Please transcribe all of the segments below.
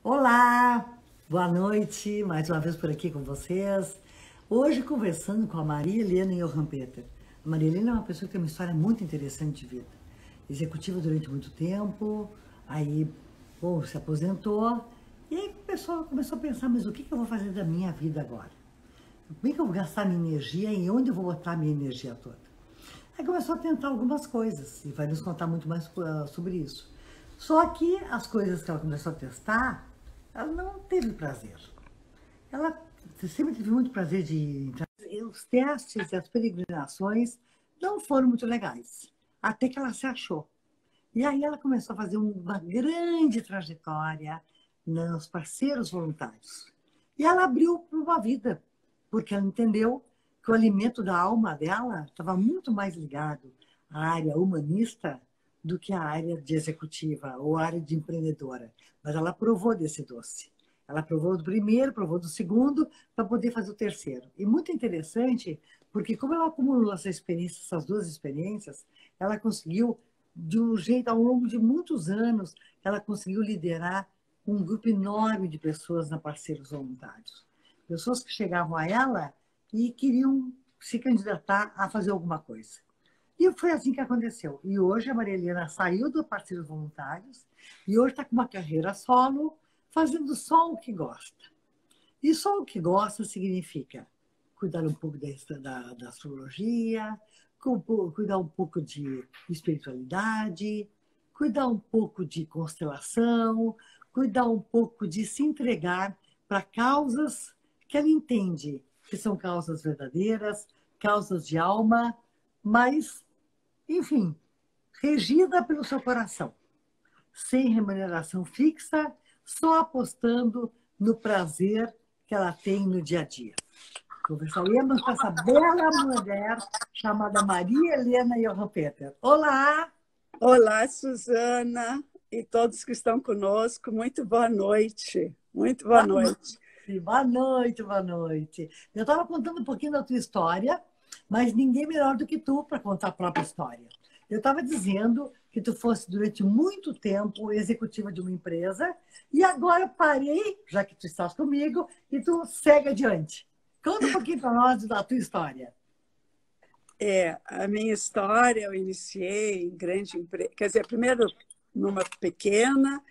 Olá, boa noite, mais uma vez por aqui com vocês. Hoje conversando com a Maria Helena Johan Peter. A Maria Helena é uma pessoa que tem uma história muito interessante de vida. Executiva durante muito tempo, aí, bom, se aposentou, e aí a pessoa começou a pensar, mas o que eu vou fazer da minha vida agora? Como é que eu vou gastar minha energia e onde eu vou botar minha energia toda? Aí começou a tentar algumas coisas, e vai nos contar muito mais sobre isso. Só que as coisas que ela começou a testar, ela não teve prazer. Ela sempre teve muito prazer de entrar. Os testes e as peregrinações não foram muito legais, até que ela se achou. E aí ela começou a fazer uma grande trajetória nos parceiros voluntários. E ela abriu para uma vida, porque ela entendeu que o alimento da alma dela estava muito mais ligado à área humanista do que à área de executiva ou à área de empreendedora. Mas ela provou desse doce. Ela provou do primeiro, provou do segundo, para poder fazer o terceiro. E muito interessante, porque como ela acumulou essa experiência, essas duas experiências, ela conseguiu, de um jeito, ao longo de muitos anos, ela conseguiu liderar um grupo enorme de pessoas na Parceiros Voluntários. Pessoas que chegavam a ela e queriam se candidatar a fazer alguma coisa. E foi assim que aconteceu. E hoje a Maria Helena saiu do Parceiros Voluntários e hoje está com uma carreira solo, fazendo só o que gosta. E só o que gosta significa cuidar um pouco da astrologia, cuidar um pouco de espiritualidade, cuidar um pouco de constelação, cuidar um pouco de se entregar para causas que ela entende que são causas verdadeiras, causas de alma, mas, enfim, regida pelo seu coração, sem remuneração fixa, só apostando no prazer que ela tem no dia a dia. Conversaremos com essa bela mulher chamada Maria Helena Johan Peter. Olá! Olá, Suzana e todos que estão conosco. Muito boa noite. Muito boa noite. Boa noite, boa noite. Eu estava contando um pouquinho da tua história, mas ninguém melhor do que tu para contar a própria história. Eu estava dizendo que tu fosse durante muito tempo executiva de uma empresa e agora parei, já que tu estás comigo, e tu segue adiante. Conta um pouquinho para nós da tua história. A minha história eu iniciei em grande empresa, quer dizer, primeiro numa pequena,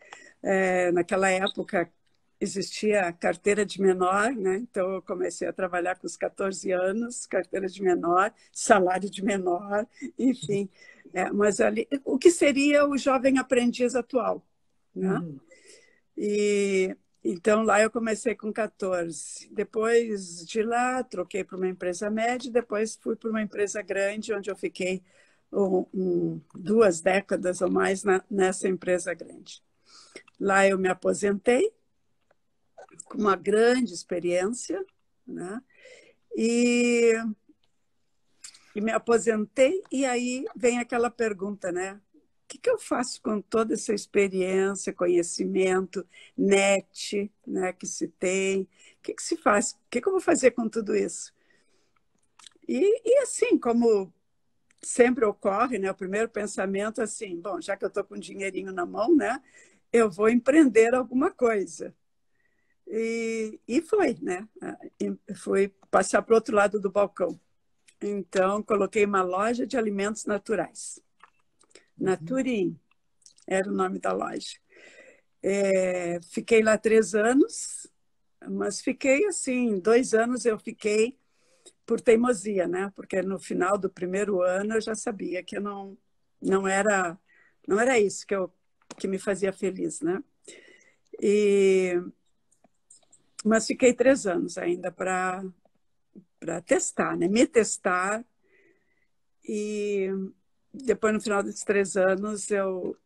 naquela época existia carteira de menor, né? Então eu comecei a trabalhar com os 14 anos, carteira de menor, salário de menor, enfim. Mas ali, o que seria o jovem aprendiz atual, né? Uhum. E então lá eu comecei com 14. Depois de lá, troquei para uma empresa média, depois fui para uma empresa grande, onde eu fiquei 2 décadas ou mais nessa empresa grande. Lá eu me aposentei, com uma grande experiência, né? E me aposentei, e aí vem aquela pergunta, né? O que eu faço com toda essa experiência, conhecimento, net, né, que se tem? O que se faz? O que eu vou fazer com tudo isso? E assim, como sempre ocorre, né, o primeiro pensamento assim, bom, já que eu estou com um dinheirinho na mão, né, eu vou empreender alguma coisa. E foi, né? Fui passar para o outro lado do balcão. Então, coloquei uma loja de alimentos naturais. Naturim era o nome da loja. Fiquei lá 3 anos, mas fiquei assim, 2 anos eu fiquei por teimosia, né? Porque no final do primeiro ano eu já sabia que eu não era isso que me fazia feliz, né? Mas fiquei 3 anos ainda para testar, né? Me testar. E depois, no final desses 3 anos, eu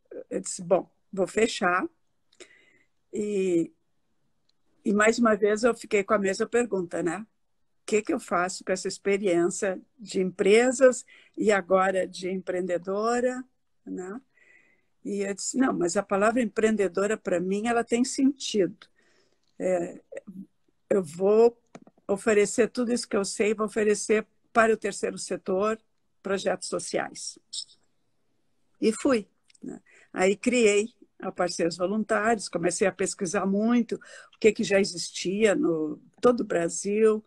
disse, bom, vou fechar. E mais uma vez eu fiquei com a mesma pergunta, né? O que eu faço com essa experiência de empresas e agora de empreendedora, né? E eu disse, não, mas a palavra empreendedora, para mim, ela tem sentido. Eu vou oferecer tudo isso que eu sei, vou oferecer para o terceiro setor projetos sociais. E fui, né? Aí criei a parceiros voluntários, comecei a pesquisar muito o que já existia no todo o Brasil.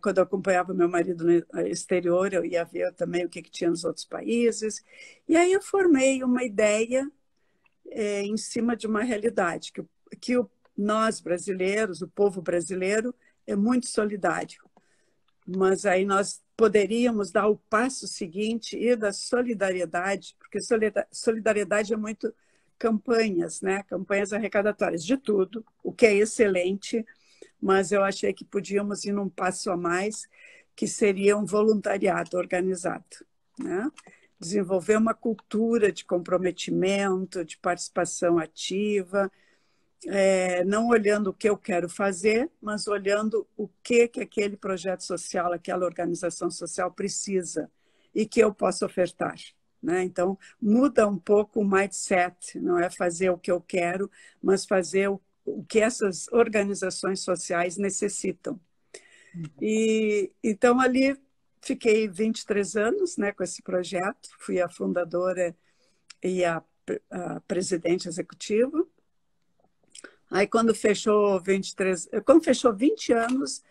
Quando eu acompanhava meu marido no exterior, eu ia ver também o que tinha nos outros países. E aí eu formei uma ideia em cima de uma realidade, que nós brasileiros, o povo brasileiro, é muito solidário. Mas aí nós poderíamos dar o passo seguinte e da solidariedade, porque solidariedade é muito campanhas, né? Campanhas arrecadatórias de tudo, o que é excelente, mas eu achei que podíamos ir num passo a mais, que seria um voluntariado organizado, né? Desenvolver uma cultura de comprometimento, de participação ativa, não olhando o que eu quero fazer, mas olhando o que aquele projeto social, aquela organização social precisa e que eu posso ofertar, né? Então, muda um pouco o mindset, não é fazer o que eu quero, mas fazer o que essas organizações sociais necessitam. E então, ali, fiquei 23 anos, né, com esse projeto, fui a fundadora e a presidente executiva. Aí, quando fechou 20 anos,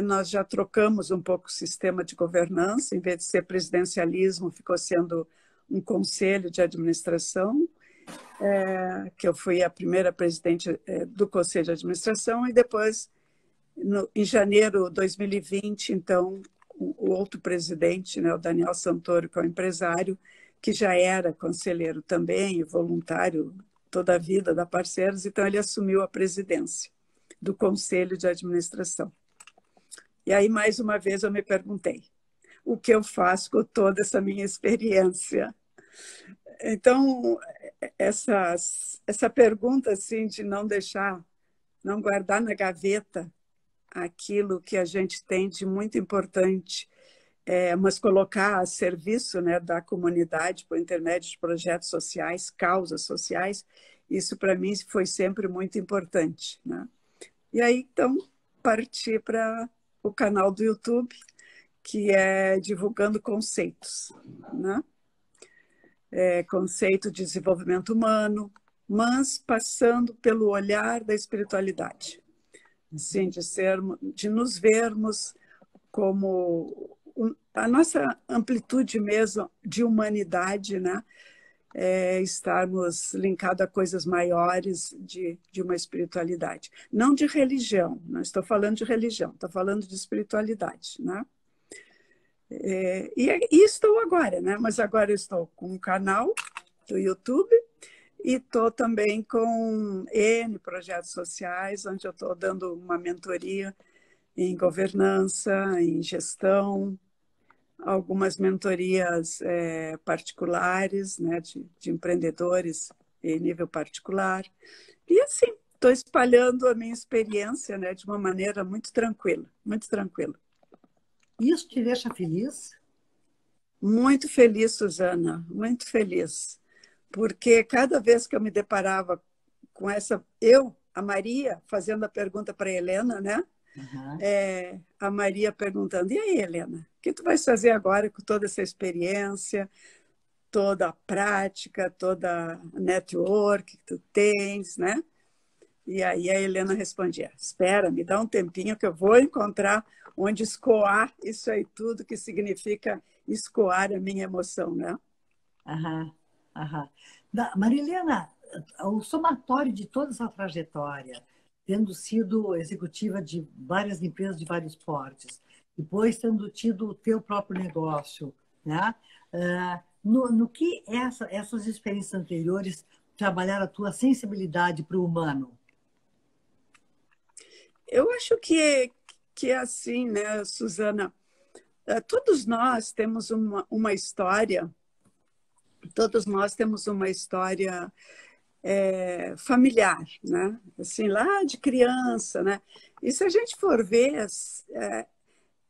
nós já trocamos um pouco o sistema de governança, em vez de ser presidencialismo, ficou sendo um conselho de administração, que eu fui a primeira presidente do conselho de administração, e depois, em janeiro de 2020, então, o outro presidente, né, o Daniel Santoro, que é um empresário, que já era conselheiro também, e voluntário toda a vida da Parceiros, então ele assumiu a presidência do Conselho de Administração. E aí, mais uma vez, eu me perguntei, o que eu faço com toda essa minha experiência? Então, essa pergunta assim, de não deixar, não guardar na gaveta aquilo que a gente tem de muito importante, mas colocar a serviço, né, da comunidade por intermédio de projetos sociais, causas sociais, isso para mim foi sempre muito importante, né? E aí, então, parti para o canal do YouTube, que é Divulgando Conceitos, né? Conceito de desenvolvimento humano, mas passando pelo olhar da espiritualidade, assim, de nos vermos como a nossa amplitude mesmo de humanidade, né? Estarmos linkados a coisas maiores de uma espiritualidade. Não de religião, não estou falando de religião, estou falando de espiritualidade, né? E estou agora, né? Mas agora eu estou com um canal do YouTube e estou também com N projetos sociais, onde eu estou dando uma mentoria em governança, em gestão, algumas mentorias particulares, né, de empreendedores em nível particular. E assim, estou espalhando a minha experiência, né, de uma maneira muito tranquila, muito tranquila. Isso te deixa feliz? Muito feliz, Suzana, muito feliz. Porque cada vez que eu me deparava com a Maria, fazendo a pergunta para a Helena, né? Uhum. A Maria perguntando, e aí, Helena, o que tu vais fazer agora com toda essa experiência, toda a prática, toda a network que tu tens, né? E aí a Helena respondia, espera, me dá um tempinho que eu vou encontrar onde escoar isso aí tudo, que significa escoar a minha emoção, né? Aham, aham. Marilena, o somatório de toda essa trajetória, tendo sido executiva de várias empresas de vários portes, depois tendo tido o teu próprio negócio, né? No que essas experiências anteriores trabalharam a tua sensibilidade para o humano? Eu acho que é assim, né, Suzana? Todos nós temos uma história, todos nós temos uma história familiar, né? Assim, lá de criança, né? E se a gente for ver,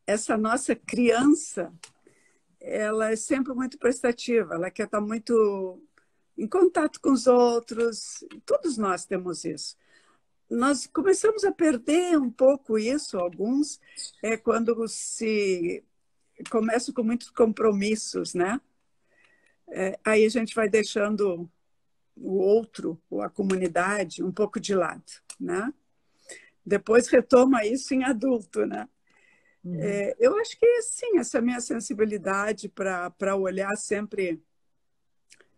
essa nossa criança, ela é sempre muito prestativa, ela quer estar muito em contato com os outros, todos nós temos isso. Nós começamos a perder um pouco isso, alguns, quando se começa com muitos compromissos, né? Aí a gente vai deixando o outro, ou a comunidade, um pouco de lado, né? Depois retoma isso em adulto, né? Eu acho que, sim, essa minha sensibilidade para olhar sempre...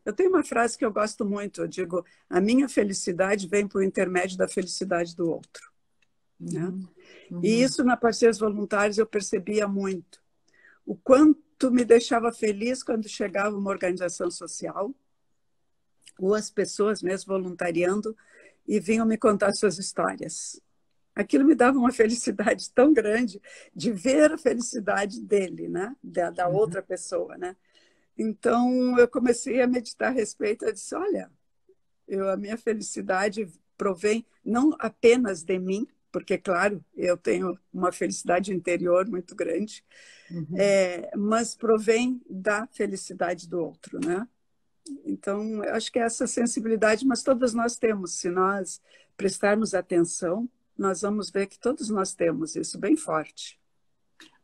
Eu tenho uma frase que eu gosto muito, eu digo, a minha felicidade vem por intermédio da felicidade do outro, né? E isso, na Parceiros Voluntários, eu percebia muito. O quanto me deixava feliz quando chegava uma organização social, ou as pessoas mesmo voluntariando, e vinham me contar suas histórias. Aquilo me dava uma felicidade tão grande de ver a felicidade dele, né? Da outra pessoa, né? Então, eu comecei a meditar a respeito. Eu disse, olha, a minha felicidade provém não apenas de mim, porque, claro, eu tenho uma felicidade interior muito grande, mas provém da felicidade do outro, né? Então, eu acho que é essa sensibilidade, mas todas nós temos. Se nós prestarmos atenção, nós vamos ver que todos nós temos isso bem forte.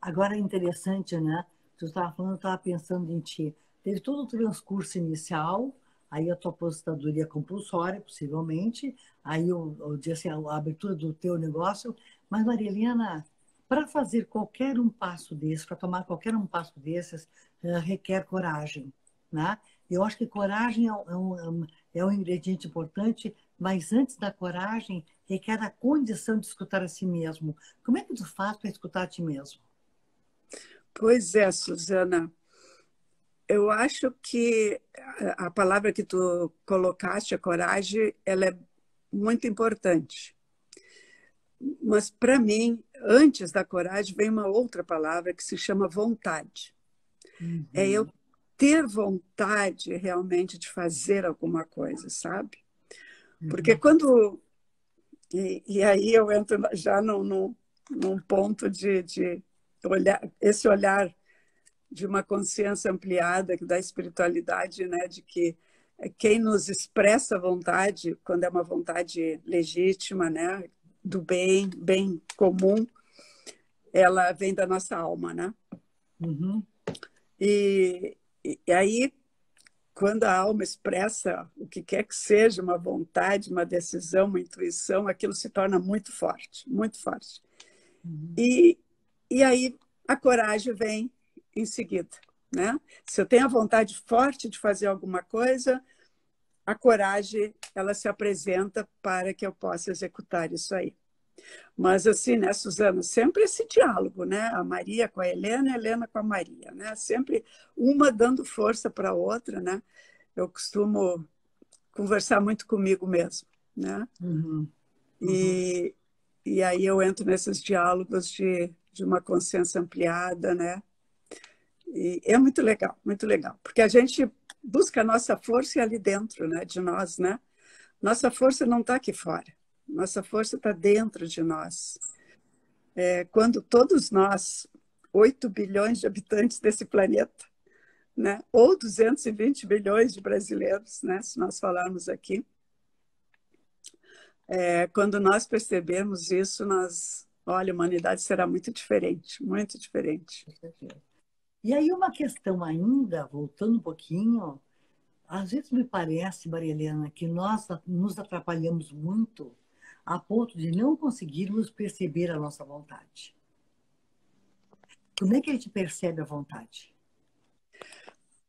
Agora é interessante, né? Tu estava falando, eu estava pensando em ti. Teve todo o transcurso inicial, aí a tua aposentadoria compulsória, possivelmente, aí o dia assim, a abertura do teu negócio. Mas, Maria Helena, para fazer qualquer um passo desse, para tomar qualquer um passo desses, requer coragem, né? Eu acho que coragem é um ingrediente importante, mas antes da coragem, requer a condição de escutar a si mesmo. Como é que tu faz para escutar a ti mesmo? Pois é, Suzana. Eu acho que a palavra que tu colocaste, a coragem, ela é muito importante. Mas, para mim, antes da coragem, vem uma outra palavra que se chama vontade. É eu ter vontade realmente de fazer alguma coisa, sabe? Porque quando... E aí eu entro já num ponto de olhar, esse olhar de uma consciência ampliada da espiritualidade, né? De que quem nos expressa vontade, quando é uma vontade legítima, né? Do bem, bem comum, ela vem da nossa alma, né? Uhum. E aí, quando a alma expressa o que quer que seja, uma vontade, uma decisão, uma intuição, aquilo se torna muito forte, muito forte. E aí a coragem vem em seguida, né? Se eu tenho a vontade forte de fazer alguma coisa, a coragem ela se apresenta para que eu possa executar isso aí. Mas assim, né, Suzana, sempre esse diálogo, né? A Maria com a Helena com a Maria, né? Sempre uma dando força para a outra, né? Eu costumo conversar muito comigo mesmo, né? Uhum. E, e aí eu entro nesses diálogos de uma consciência ampliada, né? E é muito legal, porque a gente busca a nossa força ali dentro, né, de nós, né? Nossa força não está aqui fora, nossa força está dentro de nós. Quando todos nós, 8 bilhões de habitantes desse planeta, né, ou 220 bilhões de brasileiros, né, se nós falarmos aqui, quando nós percebermos isso, olha, a humanidade será muito diferente, muito diferente. E aí uma questão ainda, voltando um pouquinho, às vezes me parece, Maria Helena, que nós nos atrapalhamos muito a ponto de não conseguirmos perceber a nossa vontade. Como é que a gente percebe a vontade?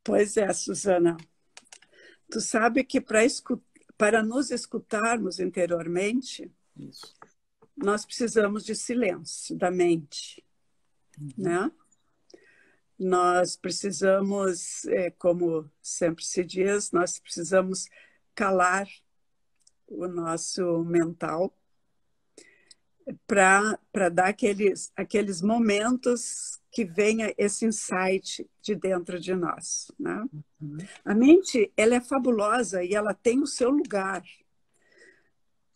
Pois é, Suzana. Tu sabe que para nos escutarmos interiormente, Isso. nós precisamos de silêncio da mente, né? Nós precisamos, como sempre se diz, nós precisamos calar o nosso mental para dar aqueles momentos que venha esse insight de dentro de nós, né? A mente, ela é fabulosa e ela tem o seu lugar,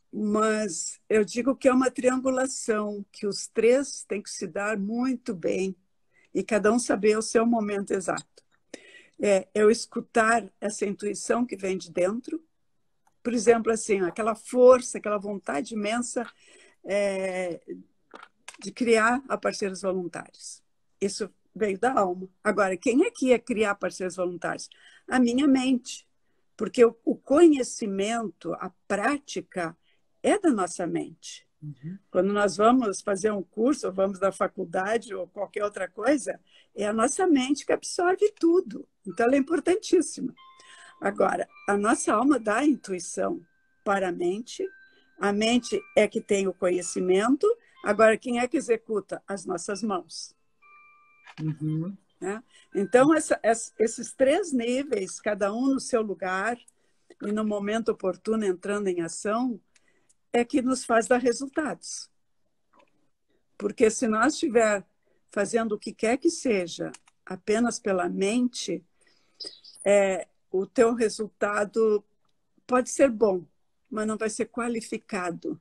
mas eu digo que é uma triangulação, que os três têm que se dar muito bem e cada um saber o seu momento exato. Eu escutar essa intuição que vem de dentro, por exemplo, assim, aquela força, aquela vontade imensa de criar a parceiros voluntários. Isso veio da alma. Agora, quem é que ia criar parceiros voluntários? A minha mente. Porque o conhecimento, a prática, é da nossa mente. Quando nós vamos fazer um curso, ou vamos da faculdade, ou qualquer outra coisa, é a nossa mente que absorve tudo. Então, ela é importantíssima. Agora, a nossa alma dá a intuição para a mente é que tem o conhecimento, agora quem é que executa? As nossas mãos. Né? Então, esses 3 níveis, cada um no seu lugar, e no momento oportuno entrando em ação, é que nos faz dar resultados. Porque se nós estiver fazendo o que quer que seja apenas pela mente, o teu resultado pode ser bom, mas não vai ser qualificado.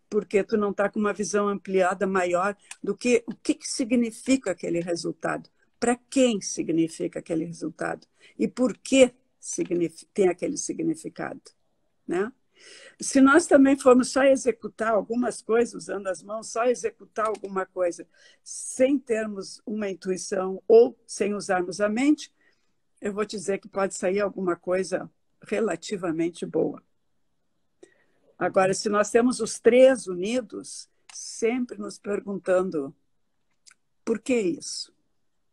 Porque tu não está com uma visão ampliada maior do que o que significa aquele resultado, para quem significa aquele resultado e por que tem aquele significado. Né? Se nós também formos só executar algumas coisas, usando as mãos, só executar alguma coisa, sem termos uma intuição ou sem usarmos a mente, eu vou te dizer que pode sair alguma coisa relativamente boa. Agora, se nós temos os 3 unidos, sempre nos perguntando por que isso?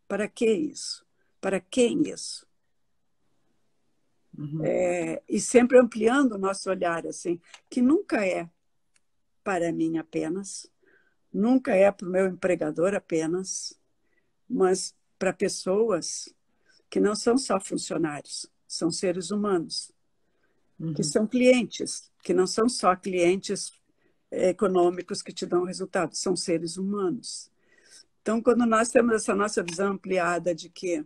Para que isso? Para quem isso? E sempre ampliando o nosso olhar, assim, que nunca é para mim apenas, nunca é para o meu empregador apenas, mas para pessoas que não são só funcionários, são seres humanos, que são clientes, que não são só clientes econômicos que te dão resultado, são seres humanos. Então, quando nós temos essa nossa visão ampliada de que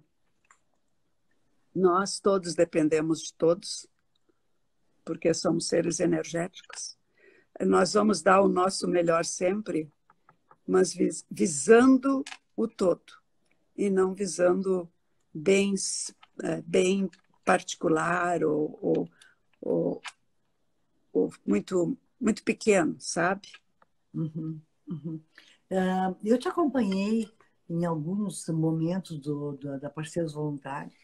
nós todos dependemos de todos, porque somos seres energéticos, nós vamos dar o nosso melhor sempre, mas visando o todo e não visando bem particular ou muito, muito pequeno, sabe? Eu te acompanhei em alguns momentos da Parceiros Voluntários,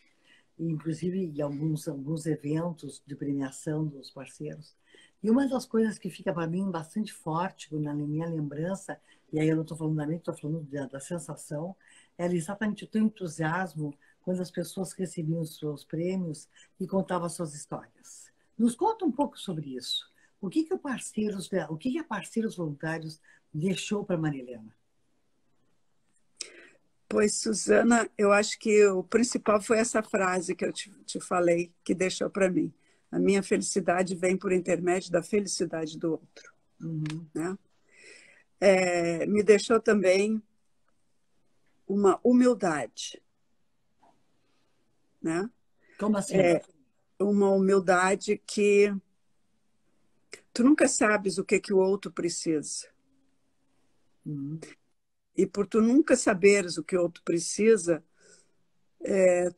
inclusive em alguns eventos de premiação dos parceiros. E uma das coisas que fica para mim bastante forte na minha lembrança, e aí eu não estou falando da mente, estou falando da sensação, era exatamente o teu entusiasmo quando as pessoas recebiam os seus prêmios e contavam as suas histórias. Nos conta um pouco sobre isso. O que a Parceiros Voluntários deixou para Marilena? Pois, Suzana, eu acho que o principal foi essa frase que eu te falei, que deixou para mim. A minha felicidade vem por intermédio da felicidade do outro. Né? Me deixou também uma humildade. Né? Como assim? Uma humildade que tu nunca sabes o que o outro precisa. E por tu nunca saberes o que o outro precisa,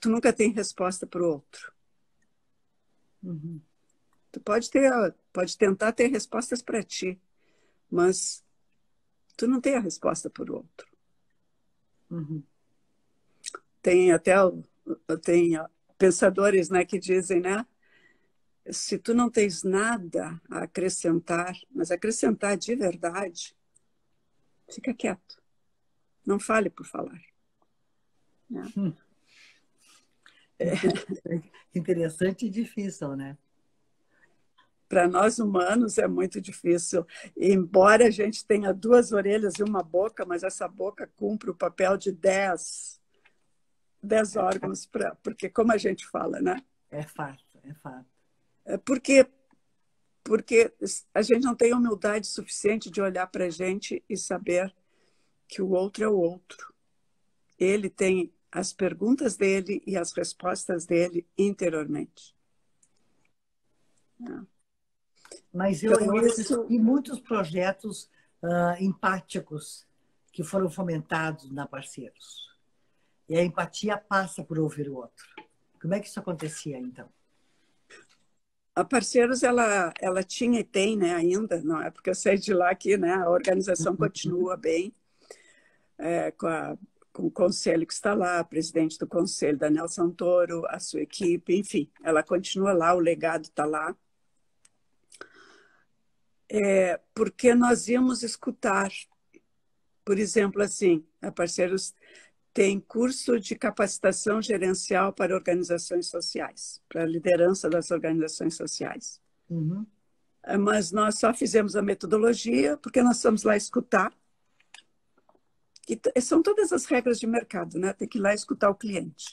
tu nunca tem resposta para o outro. Tu pode tentar ter respostas para ti, mas tu não tem a resposta para o outro. Tem pensadores, né, que dizem, né, se tu não tens nada a acrescentar, mas acrescentar de verdade, fica quieto. Não fale por falar. Né? Interessante e difícil, né? Para nós humanos é muito difícil. Embora a gente tenha 2 orelhas e uma boca, mas essa boca cumpre o papel de 10 órgãos, porque como a gente fala, né? É fato, é fato. Porque a gente não tem humildade suficiente de olhar para a gente e saber que o outro é o outro. Ele tem as perguntas dele e as respostas dele interiormente. Mas Então, eu assisti muitos projetos empáticos que foram fomentados na Parceiros. E a empatia passa por ouvir o outro. Como é que isso acontecia, então? A Parceiros, ela tinha e tem, né, ainda, não é porque eu saí de lá que, né, a organização continua bem, com o conselho que está lá, a presidente do conselho, Daniel Santoro, a sua equipe, enfim, ela continua lá, o legado está lá. Porque nós íamos escutar, por exemplo, assim, a Parceiros tem curso de capacitação gerencial para organizações sociais, para a liderança das organizações sociais. Uhum. Mas nós só fizemos a metodologia porque nós fomos lá escutar. E são todas as regras de mercado, né? Tem que ir lá escutar o cliente.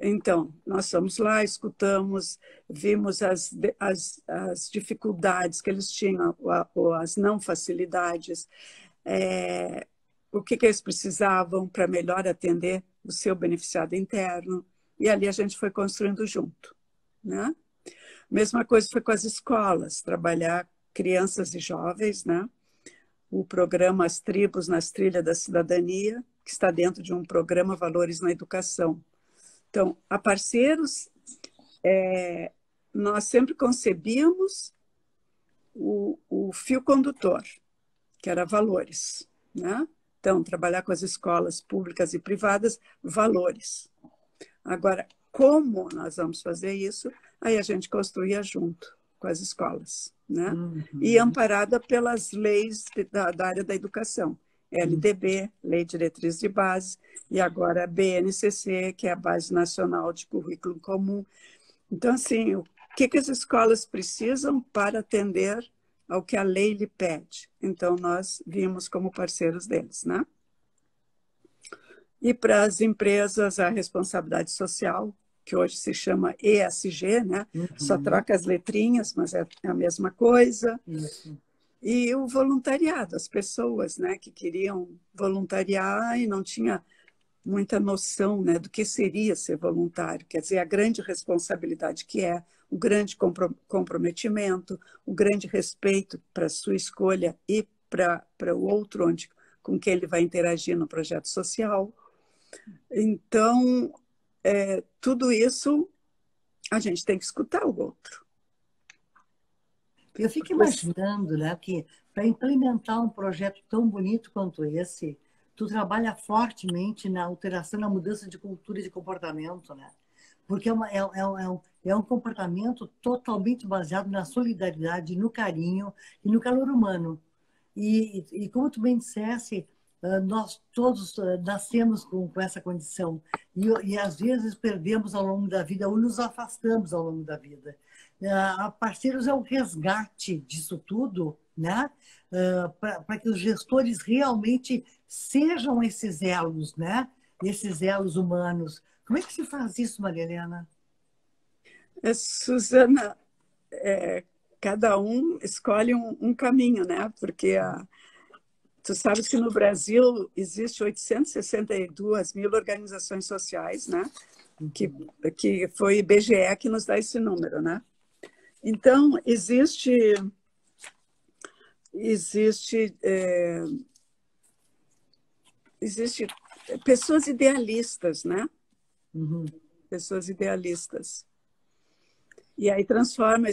Então, nós fomos lá, escutamos, vimos as dificuldades que eles tinham, ou as não facilidades, o que eles precisavam para melhor atender o seu beneficiário interno. E ali a gente foi construindo junto, né? Mesma coisa foi com as escolas, trabalhar crianças e jovens, né? O programa As Tribos nas Trilhas da Cidadania, que está dentro de um programa Valores na Educação. Então, a Parceiros, nós sempre concebíamos o fio condutor, que era valores, né? Então, trabalhar com as escolas públicas e privadas, valores. Agora, como nós vamos fazer isso? Aí a gente construía junto com as escolas, né? Uhum. E amparada pelas leis da área da educação. LDB, Lei de Diretriz de Base, e agora a BNCC, que é a Base Nacional de Currículo Comum. Então, assim, o que as escolas precisam para atender ao que a lei lhe pede? Então, nós vimos como parceiros deles, né? E para as empresas, a responsabilidade social, que hoje se chama ESG, né? Uhum. Só troca as letrinhas, mas é a mesma coisa. Isso. E o voluntariado, as pessoas, né, que queriam voluntariar e não tinha muita noção, né, do que seria ser voluntário. Quer dizer, a grande responsabilidade que é, o grande comprometimento, o grande respeito para a sua escolha e para o outro com quem ele vai interagir no projeto social. Então, tudo isso a gente tem que escutar o outro. Eu fico imaginando, né, que para implementar um projeto tão bonito quanto esse, tu trabalha fortemente na alteração, na mudança de cultura e de comportamento, né? Porque é um comportamento totalmente baseado na solidariedade, no carinho e no calor humano. E como tu bem disseste, nós todos nascemos com essa condição e às vezes perdemos ao longo da vida ou nos afastamos ao longo da vida. A Parceiros é o resgate disso tudo, né? Para que os gestores realmente sejam esses elos, né? Esses elos humanos. Como é que se faz isso, Maria Helena? Suzana, cada um escolhe um caminho, né? Porque tu sabes que no Brasil existe 862 mil organizações sociais, né? Que foi o IBGE que nos dá esse número, né? Então, existe pessoas idealistas, né? Uhum. Pessoas idealistas. E aí transforma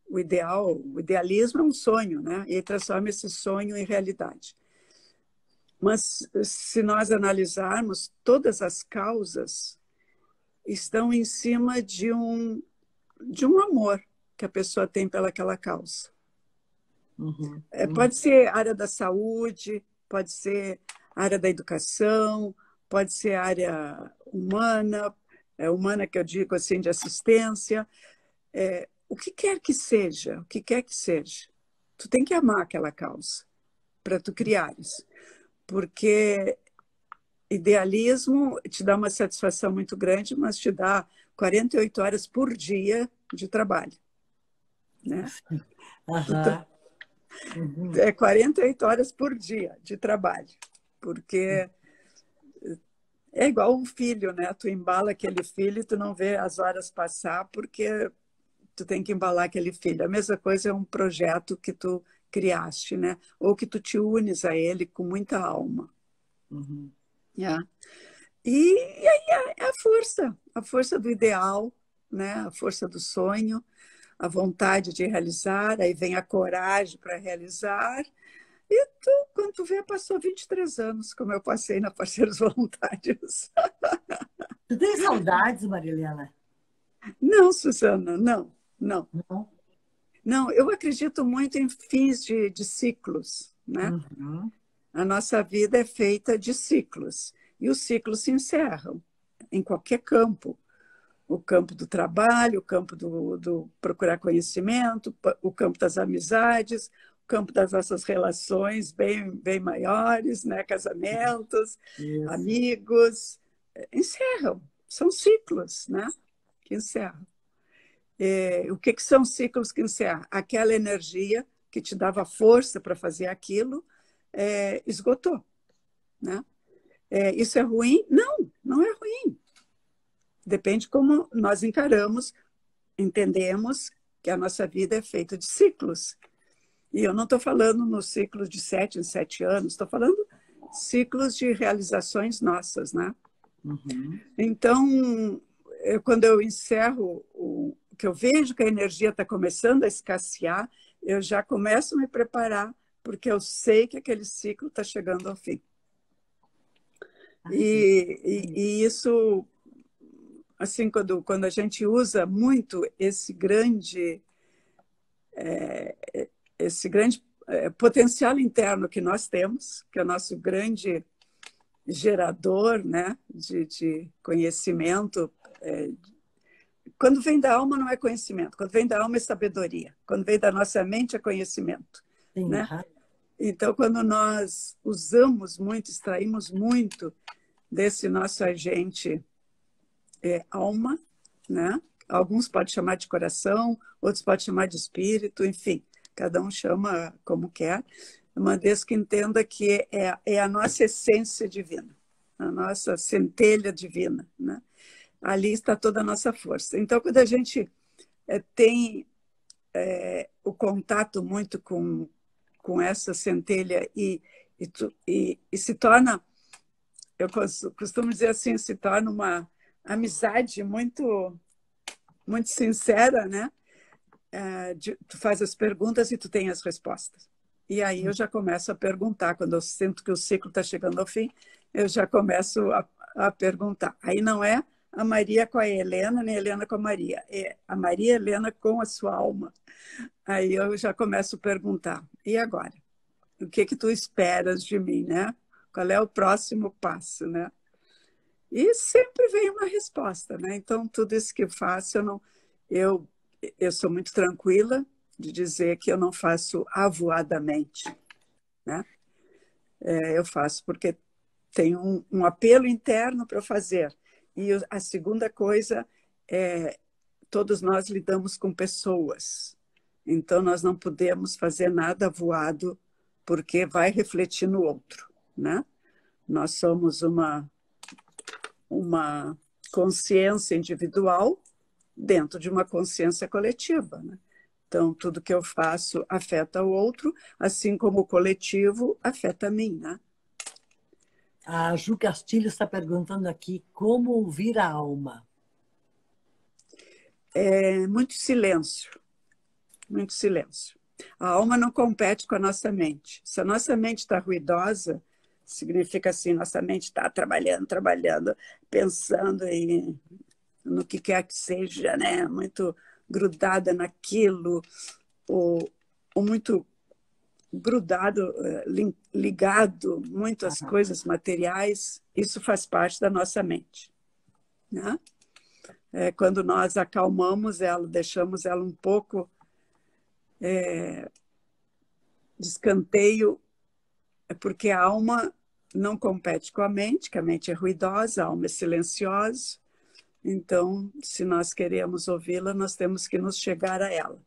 o idealismo é um sonho, né? E aí transforma esse sonho em realidade. Mas se nós analisarmos, todas as causas estão em cima de um amor que a pessoa tem pelaquela causa. Uhum. Pode ser área da saúde, pode ser área da educação, pode ser área humana, humana que eu digo assim, de assistência, o que quer que seja, tu tem que amar aquela causa para tu criares, porque idealismo te dá uma satisfação muito grande, mas te dá 48 horas por dia de trabalho, né? Uhum. Uhum. 48 horas por dia de trabalho, porque é igual um filho, né? Tu embala aquele filho e tu não vê as horas passar porque tu tem que embalar aquele filho. A mesma coisa é um projeto que tu criaste, né? Ou que tu te unes a ele com muita alma. Uhum. E aí é a força do ideal, né? A força do sonho, a vontade de realizar, aí vem a coragem para realizar, E tu, quando tu vê, passou 23 anos, como eu passei na Parceiros Voluntários. Tu tem saudades, Marilena? Não, Susana, não, não. Não? Não, eu acredito muito em fins de ciclos, né? Uhum. A nossa vida é feita de ciclos, e os ciclos se encerram em qualquer campo. O campo do trabalho, o campo do procurar conhecimento, o campo das amizades, o campo das nossas relações bem maiores, né? Casamentos, Isso. amigos, encerram. São ciclos, né? Que encerram. O que são ciclos que encerram? Aquela energia que te dava força para fazer aquilo, esgotou, né? Isso é ruim? Não, não é ruim. Depende como nós encaramos, entendemos que a nossa vida é feita de ciclos. E eu não estou falando no ciclo de 7 em 7 anos, estou falando ciclos de realizações nossas, né? Uhum. Então, quando eu encerro, que eu vejo que a energia está começando a escassear, eu já começo a me preparar, porque eu sei que aquele ciclo está chegando ao fim. Ai, que E isso, assim, quando a gente usa muito esse grande potencial interno que nós temos, que é o nosso grande gerador, né, de conhecimento. Quando vem da alma não é conhecimento, quando vem da alma é sabedoria, quando vem da nossa mente é conhecimento, sim, né? aham. Então, quando nós usamos muito, extraímos muito desse nosso agente alma, né? Alguns podem chamar de coração, outros podem chamar de espírito, enfim, cada um chama como quer, uma vez que entenda que é a nossa essência divina, a nossa centelha divina, né? Ali está toda a nossa força. Então, quando a gente tem o contato muito com essa centelha e se torna, eu costumo dizer assim, se torna uma amizade muito, muito sincera, né? Tu faz as perguntas e tu tem as respostas. E aí eu já começo a perguntar, quando eu sinto que o ciclo está chegando ao fim, eu já começo a perguntar. Aí não é a Maria com a Helena, nem a Helena com a Maria, é a Maria e a Helena com a sua alma. Aí eu já começo a perguntar, e agora? O que tu esperas de mim, né? Qual é o próximo passo, né? E sempre vem uma resposta, né? Então, tudo isso que eu faço, eu, eu sou muito tranquila de dizer que eu não faço avoadamente, né? Eu faço porque tem um apelo interno para eu fazer. E a segunda coisa é, todos nós lidamos com pessoas. Então, nós não podemos fazer nada voado, porque vai refletir no outro, né? Nós somos uma consciência individual dentro de uma consciência coletiva, né? Então, tudo que eu faço afeta o outro, assim como o coletivo afeta a mim, né? A Ju Castilho está perguntando aqui como ouvir a alma. É muito silêncio, muito silêncio. A alma não compete com a nossa mente. Se a nossa mente está ruidosa, significa assim, nossa mente está trabalhando, pensando no que quer que seja, né? Muito grudada naquilo, ou, ou muito grudado, ligado muito às Aham. coisas materiais, isso faz parte da nossa mente, né? Quando nós acalmamos ela, deixamos ela um pouco de escanteio, é porque a alma não compete com a mente, que a mente é ruidosa, a alma é silenciosa. Então, se nós queremos ouvi-la, nós temos que nos chegar a ela.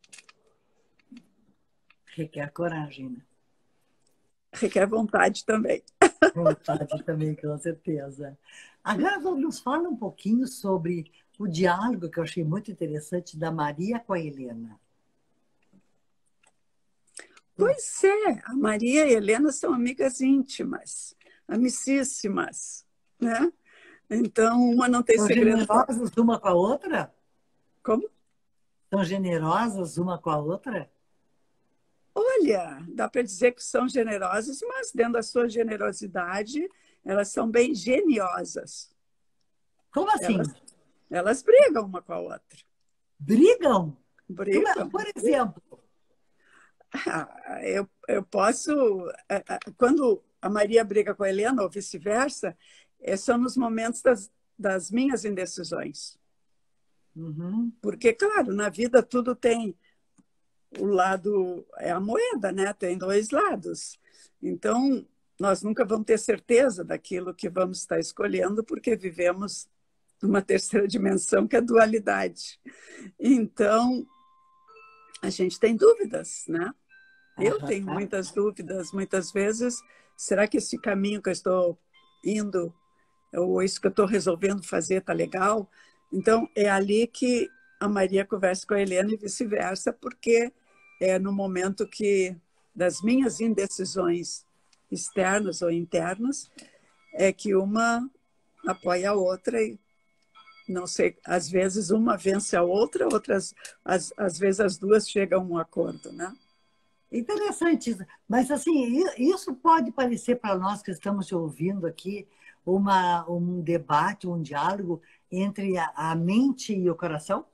Requer coragem, né? Requer vontade também. Vontade também, com certeza. Agora nos fala um pouquinho sobre o diálogo que eu achei muito interessante da Maria com a Helena. Pois é, a Maria e a Helena são amigas íntimas, amicíssimas, né? Então, uma não tem São segredo com a... generosas uma com a outra? Como? São generosas uma com a outra? Olha, Olha, dá para dizer que são generosas, mas dentro da sua generosidade, elas são bem geniosas. Como assim? Elas brigam uma com a outra. Brigam? Brigam. Por exemplo. Eu posso. Quando a Maria briga com a Helena, ou vice-versa, são nos momentos das minhas indecisões. Uhum. Porque, claro, na vida tudo tem o lado, é a moeda, né? Tem dois lados. Então, nós nunca vamos ter certeza daquilo que vamos estar escolhendo, porque vivemos numa terceira dimensão, que é a dualidade. Então, a gente tem dúvidas, né? Eu tenho muitas dúvidas, muitas vezes. Será que esse caminho que eu estou indo, ou isso que eu estou resolvendo fazer, está legal? Então, é ali que a Maria conversa com a Helena e vice-versa, porque é no momento que, das minhas indecisões externas ou internas, é que uma apoia a outra e, não sei, às vezes uma vence a outra, às vezes as duas chegam a um acordo, né? Interessante isso. Mas, assim, isso pode parecer para nós que estamos te ouvindo aqui um debate, um diálogo entre a mente e o coração?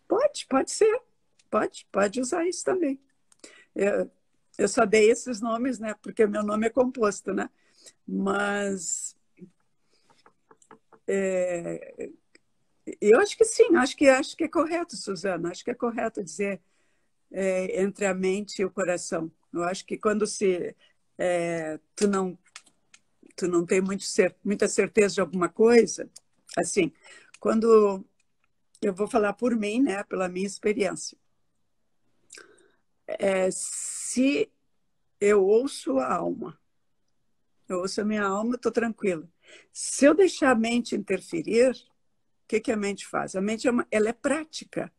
Pode ser. Pode usar isso também. Eu só dei esses nomes, né? Porque meu nome é composto, né? Mas eu acho que sim, acho que é correto, Suzana. Acho que é correto dizer entre a mente e o coração. Eu acho que quando tu não tem muita certeza de alguma coisa, assim, quando eu vou falar por mim, né? Pela minha experiência. Se eu ouço a alma, eu ouço a minha alma, estou tranquila. Se eu deixar a mente interferir, o que a mente faz? A mente ela é prática.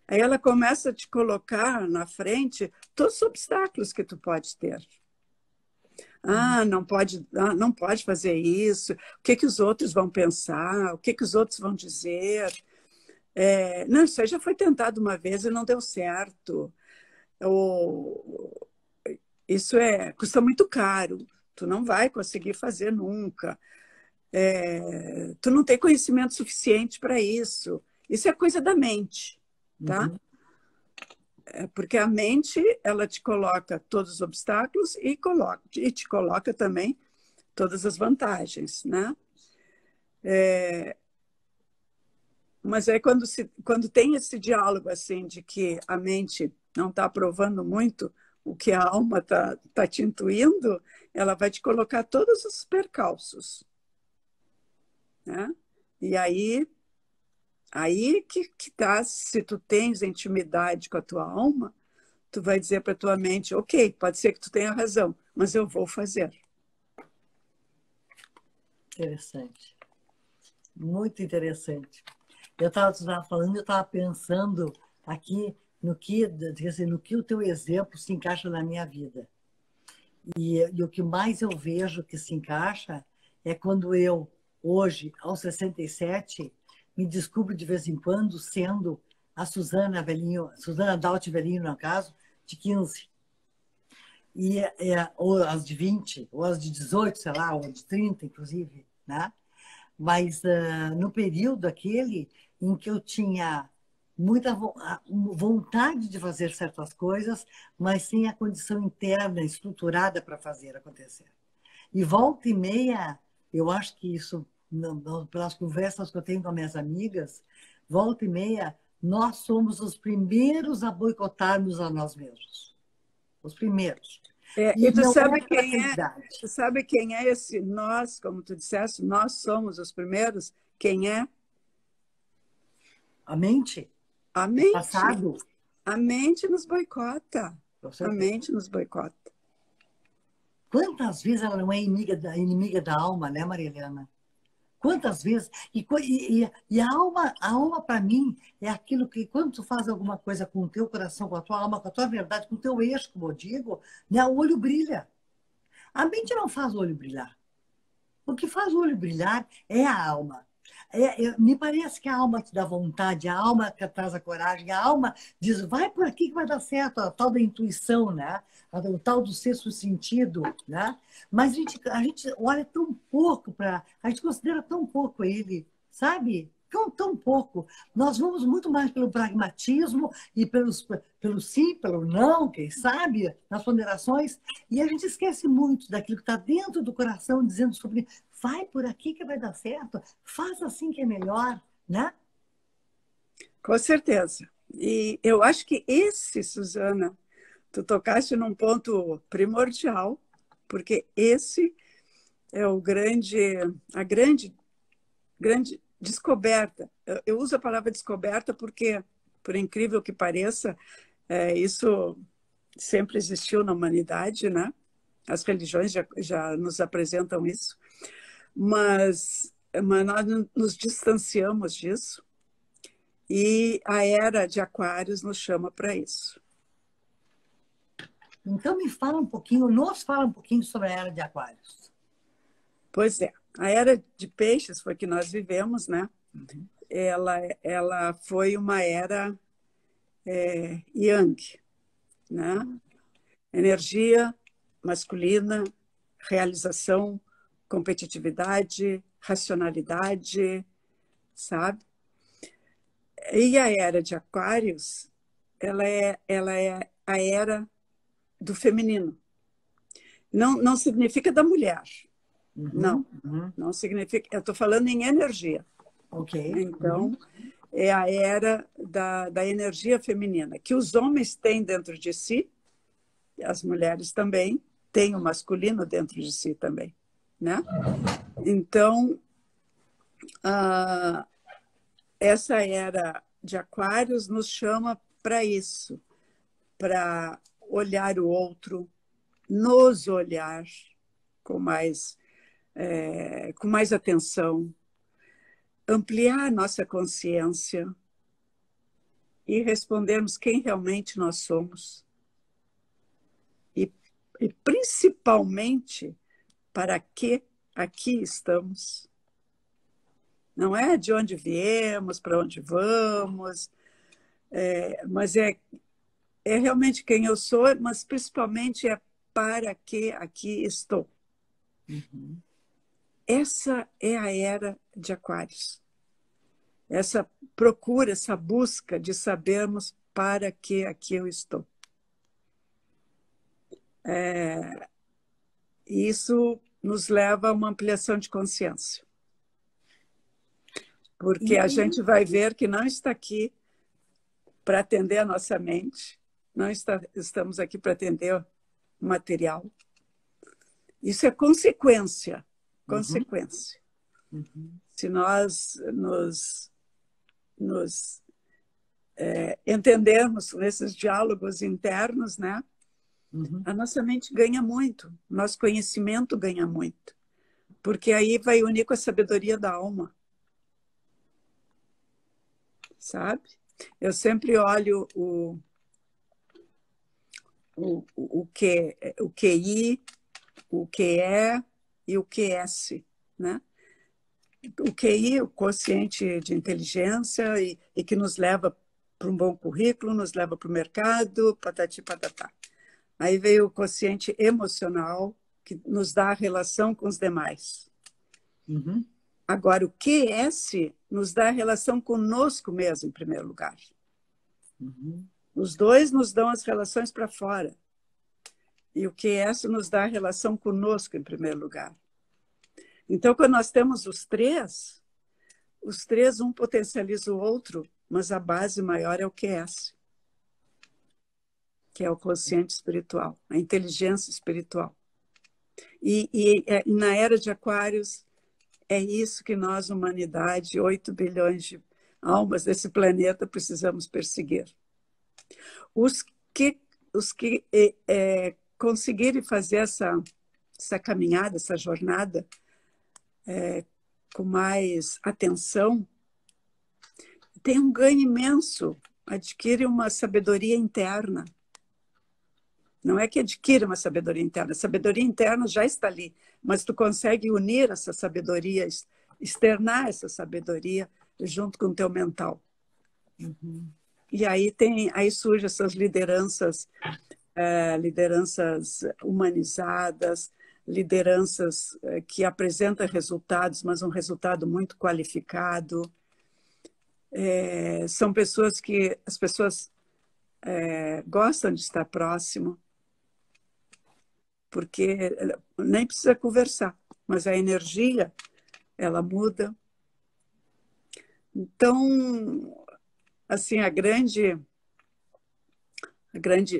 Aí ela começa a te colocar na frente todos os obstáculos que tu pode ter. Não pode fazer isso. O que os outros vão pensar? O que os outros vão dizer? Não, isso aí já foi tentado uma vez e não deu certo. Isso custa muito caro. Tu não vai conseguir fazer nunca. Tu não tem conhecimento suficiente para isso. Isso é coisa da mente, tá? Uhum. Porque a mente, ela te coloca todos os obstáculos e te coloca também todas as vantagens, né? Mas aí quando tem esse diálogo assim de que a mente não está aprovando muito o que a alma tá te intuindo, ela vai te colocar todos os percalços, né? E aí que tá, se tu tens intimidade com a tua alma, tu vai dizer para tua mente, ok, pode ser que tu tenha razão, mas eu vou fazer. Interessante. Muito interessante. Eu estava falando, eu estava pensando aqui no que o teu exemplo se encaixa na minha vida. E o que mais eu vejo que se encaixa é quando eu, hoje, aos 67, me descubro de vez em quando sendo a Suzana Daut Velhinho, no caso, de 15. Ou as de 20, ou as de 18, sei lá, ou de 30, inclusive, né? Mas no período aquele em que eu tinha muita vontade de fazer certas coisas, mas sem a condição interna estruturada para fazer acontecer. E volta e meia, eu acho que isso, pelas conversas que eu tenho com minhas amigas, volta e meia, nós somos os primeiros a boicotarmos a nós mesmos. Os primeiros. E tu não sabe é facilidade. tu sabe quem é esse nós, como tu disseste, nós somos os primeiros? Quem é? A mente? A O mente. passado? A mente nos boicota. Com A certeza. mente nos boicota. Quantas vezes ela não é inimiga da alma, né, Maria Helena? Quantas vezes? E a alma para mim, é aquilo que, quando tu faz alguma coisa com o teu coração, com a tua alma, com a tua verdade, com o teu eixo, como eu digo, né, o olho brilha. A mente não faz o olho brilhar. O que faz o olho brilhar é a alma. Me parece que a alma te dá vontade, a alma que traz a coragem, a alma diz, vai por aqui que vai dar certo, a tal da intuição, né? O tal do sexto sentido, né? Mas a gente olha tão pouco para, a gente considera tão pouco ele, sabe? Tão pouco. Nós vamos muito mais pelo pragmatismo e pelo sim, pelo não, quem sabe, nas ponderações, e a gente esquece muito daquilo que está dentro do coração, dizendo sobre vai por aqui que vai dar certo, faz assim que é melhor, né? Com certeza. E eu acho que esse, Suzana, tu tocaste num ponto primordial, porque esse é a grande descoberta. Eu uso a palavra descoberta porque, por incrível que pareça, isso sempre existiu na humanidade, né? As religiões já nos apresentam isso, mas nós nos distanciamos disso e a era de Aquários nos chama para isso. Então me fala um pouquinho, nos fala um pouquinho sobre a era de Aquários. Pois é, a era de Peixes foi que nós vivemos, né? Ela foi uma era Yang, né? Energia masculina, realização, competitividade, racionalidade, sabe? E a era de Aquários, ela é a era do feminino. Não significa da mulher. Não, não significa. Eu estou falando em energia. Ok. Então, é a era da energia feminina, que os homens têm dentro de si, as mulheres também, têm o masculino dentro de si também, né? Então, essa era de Aquários nos chama para isso, para olhar o outro, nos olhar com mais atenção, ampliar nossa consciência e respondermos quem realmente nós somos. E principalmente, para que aqui estamos. Não é de onde viemos, para onde vamos, mas é realmente quem eu sou, mas principalmente é para que aqui estou. Essa é a era de Aquários. Essa procura, essa busca de sabermos para que aqui eu estou. Isso nos leva a uma ampliação de consciência. Porque a gente vai ver que não está aqui para atender a nossa mente, estamos aqui para atender o material. Isso é consequência. Se nós nos entendermos nesses diálogos internos, né? A nossa mente ganha muito, nosso conhecimento ganha muito, porque aí vai unir com a sabedoria da alma, sabe? Eu sempre olho o QI, o QE e o QS, né? O QI, o quociente de inteligência, e que nos leva para um bom currículo, nos leva para o mercado, patati patatá. Aí veio o quociente emocional, que nos dá a relação com os demais. Agora, o QS nos dá a relação conosco mesmo, em primeiro lugar. Os dois nos dão as relações para fora. E o QS nos dá a relação conosco, em primeiro lugar. Então, quando nós temos os três, um potencializa o outro, mas a base maior é o QS, que é o quociente espiritual, a inteligência espiritual. E na era de Aquários, é isso que nós, humanidade, 8 bilhões de almas desse planeta, precisamos perseguir. Os que conseguirem fazer essa caminhada, essa jornada, com mais atenção, tem um ganho imenso, adquire uma sabedoria interna. Não é que adquire uma sabedoria interna, a sabedoria interna já está ali, mas tu consegue unir essas sabedorias externar essa sabedoria junto com o teu mental. Uhum. E aí surgem essas lideranças, lideranças humanizadas, lideranças que apresentam resultados, mas um resultado muito qualificado. São pessoas que as pessoas gostam de estar próximo, porque nem precisa conversar, mas a energia, ela muda. Então, assim, a grande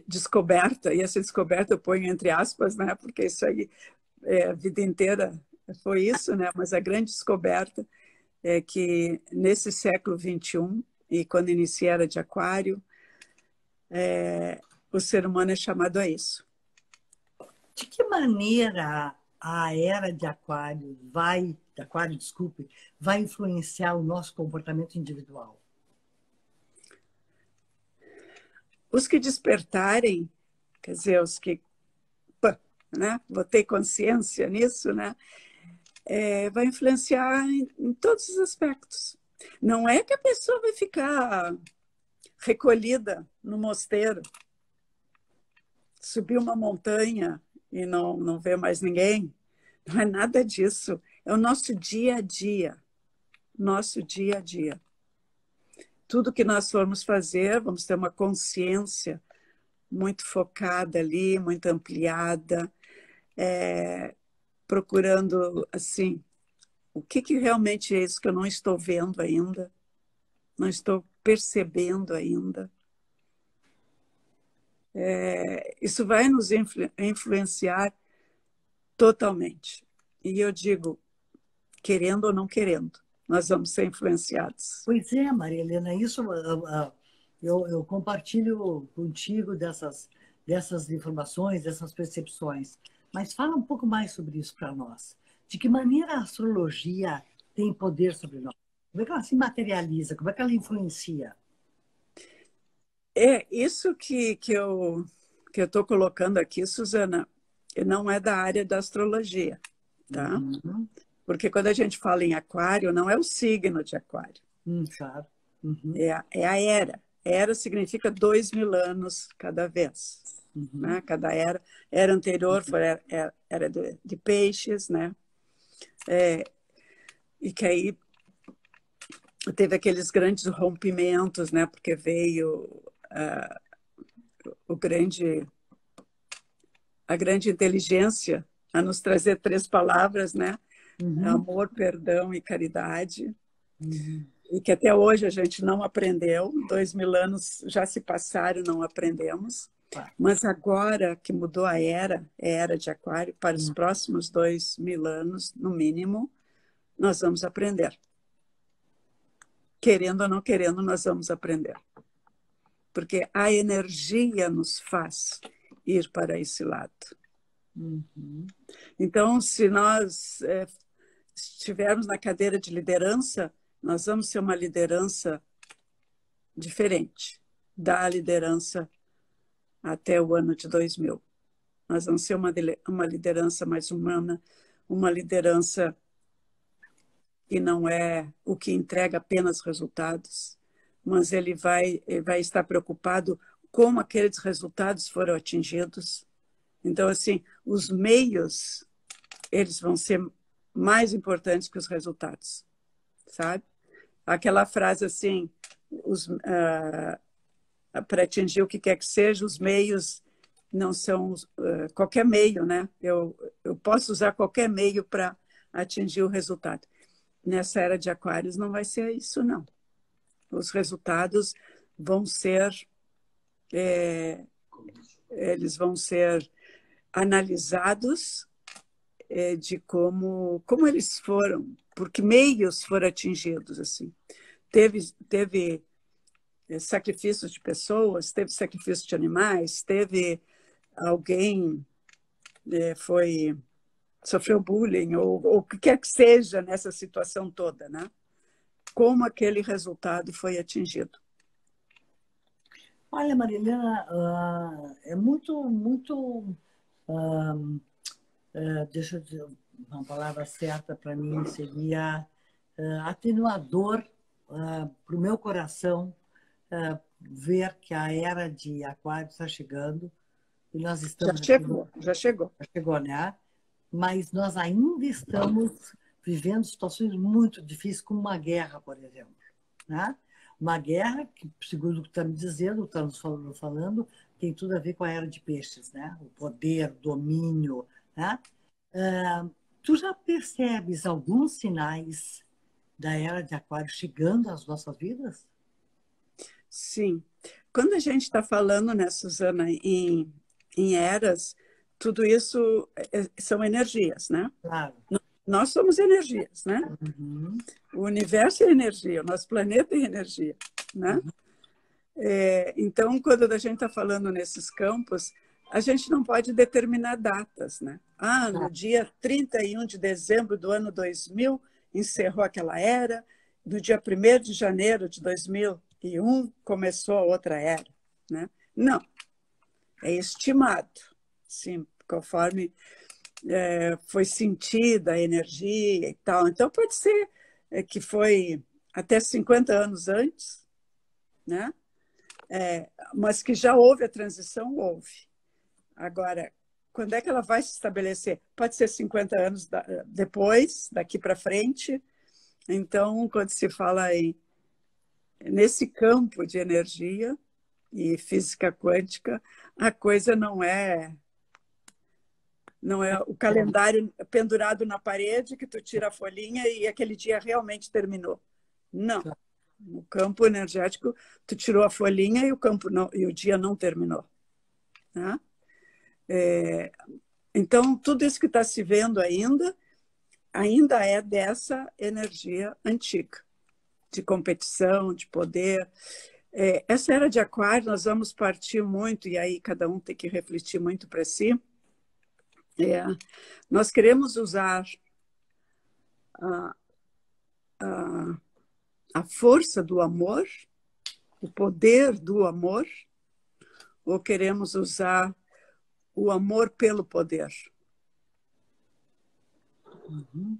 descoberta, e essa descoberta eu ponho entre aspas, né, porque isso aí a vida inteira foi isso, né, mas a grande descoberta é que nesse século XXI, e quando inicia a Era de Aquário, o ser humano é chamado a isso. De que maneira a era de Aquário, desculpe, vai influenciar o nosso comportamento individual? Os que despertarem, quer dizer, os que, né, vou ter consciência nisso, né, vai influenciar em todos os aspectos. Não é que a pessoa vai ficar recolhida no mosteiro, subir uma montanha e não ver mais ninguém. Não é nada disso. É o nosso dia a dia. Nosso dia a dia. Tudo que nós formos fazer, vamos ter uma consciência muito focada ali, muito ampliada, procurando, assim, o que realmente é isso que eu não estou vendo ainda, não estou percebendo ainda. Isso vai nos influenciar totalmente. E eu digo, querendo ou não querendo, nós vamos ser influenciados. Pois é, Maria Helena, isso eu compartilho contigo dessas informações, dessas percepções. Mas fala um pouco mais sobre isso para nós. De que maneira a astrologia tem poder sobre nós? Como é que ela se materializa? Como é que ela influencia? É isso que eu estou colocando aqui, Suzana, não é da área da astrologia, tá? Uhum. Porque quando a gente fala em aquário, não é o signo de aquário, Claro. Uhum. é a era. Era significa 2.000 anos cada vez, Uhum. né? Cada era anterior foi era de peixes, né? E que aí teve aqueles grandes rompimentos, né? Porque veio o grande a grande inteligência a nos trazer 3 palavras, né? Uhum. Amor, perdão e caridade. Uhum. E que até hoje a gente não aprendeu. 2.000 anos já se passaram, não aprendemos. Claro. Mas agora que mudou a era de Aquário, para os próximos 2.000 anos, no mínimo, nós vamos aprender. Querendo ou não querendo, nós vamos aprender. Porque a energia nos faz ir para esse lado. Uhum. Então, se nós estivermos na cadeira de liderança, nós vamos ser uma liderança diferente da liderança até o ano de 2000. Nós vamos ser uma liderança mais humana, uma liderança que não é o que entrega apenas resultados, mas ele vai estar preocupado como aqueles resultados foram atingidos. Então, assim, os meios, eles vão ser mais importantes que os resultados, sabe? Aquela frase assim, para atingir o que quer que seja, os meios não são qualquer meio, né? Eu posso usar qualquer meio para atingir o resultado. Nessa era de Aquários não vai ser isso, não. Os resultados vão ser, eles vão ser analisados de como eles foram, por que meios foram atingidos, assim. Teve sacrifícios de pessoas, teve sacrifício de animais, teve alguém sofreu bullying, ou o que quer que seja nessa situação toda, né? Como aquele resultado foi atingido. Olha, Marilena, é muito. Deixa eu dizer, uma palavra certa para mim seria atenuador para o meu coração ver que a era de Aquário está chegando e nós estamos aqui Já chegou. já chegou, né? Mas nós ainda estamos vivendo situações muito difíceis, como uma guerra, por exemplo, né? Uma guerra que, segundo o que está me dizendo, estamos falando, tem tudo a ver com a era de peixes, né? O poder, o domínio, né? Tu já percebes alguns sinais da era de Aquário chegando às nossas vidas? Sim. Quando a gente está falando, né, Suzana, em eras, tudo isso são energias, né? Claro. Nós somos energias, né? Uhum. O universo é energia, o nosso planeta é energia, né? Uhum. Então, quando a gente está falando nesses campos, a gente não pode determinar datas, né? No Claro. dia 31 de dezembro do ano 2000, encerrou aquela era, no dia 1º de janeiro de 2001, começou a outra era, né? Não, é estimado, sim, conforme foi sentida a energia e tal. Então, pode ser que foi até 50 anos antes, né? Mas que já houve a transição, houve. Agora, quando é que ela vai se estabelecer? Pode ser 50 anos depois, daqui para frente. Então, quando se fala nesse campo de energia e física quântica, a coisa não é o calendário pendurado na parede que tu tira a folhinha e aquele dia realmente terminou. Não. No campo energético, tu tirou a folhinha e o campo não, e o dia não terminou. Né? Então, tudo isso que está se vendo ainda é dessa energia antiga, de competição, de poder. Essa era de Aquário, nós vamos partir muito, e aí cada um tem que refletir muito para si. Nós queremos usar a força do amor, o poder do amor, ou queremos usar o amor pelo poder? Uhum.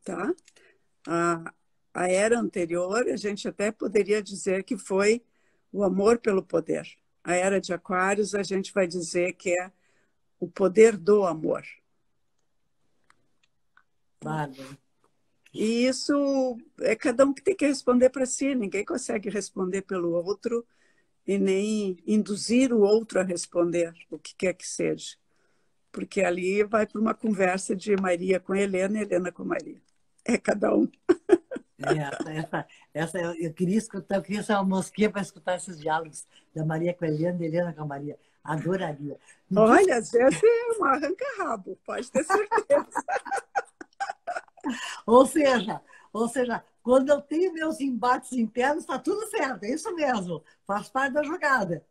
Tá? A era anterior, a gente até poderia dizer que foi o amor pelo poder. A era de Aquários, a gente vai dizer que é o poder do amor. Bárbaro. E isso é cada um que tem que responder para si, ninguém consegue responder pelo outro e nem induzir o outro a responder o que quer que seja. Porque ali vai para uma conversa de Maria com Helena, Helena com Maria. É cada um. Eu queria escutar, eu queria ser uma mosquinha para escutar esses diálogos da Maria com a Helena, da Helena com a Maria. Adoraria. Me diz, Olha, às vezes é um arranca-rabo, pode ter certeza. ou seja, quando eu tenho meus embates internos, está tudo certo, é isso mesmo, faz parte da jogada.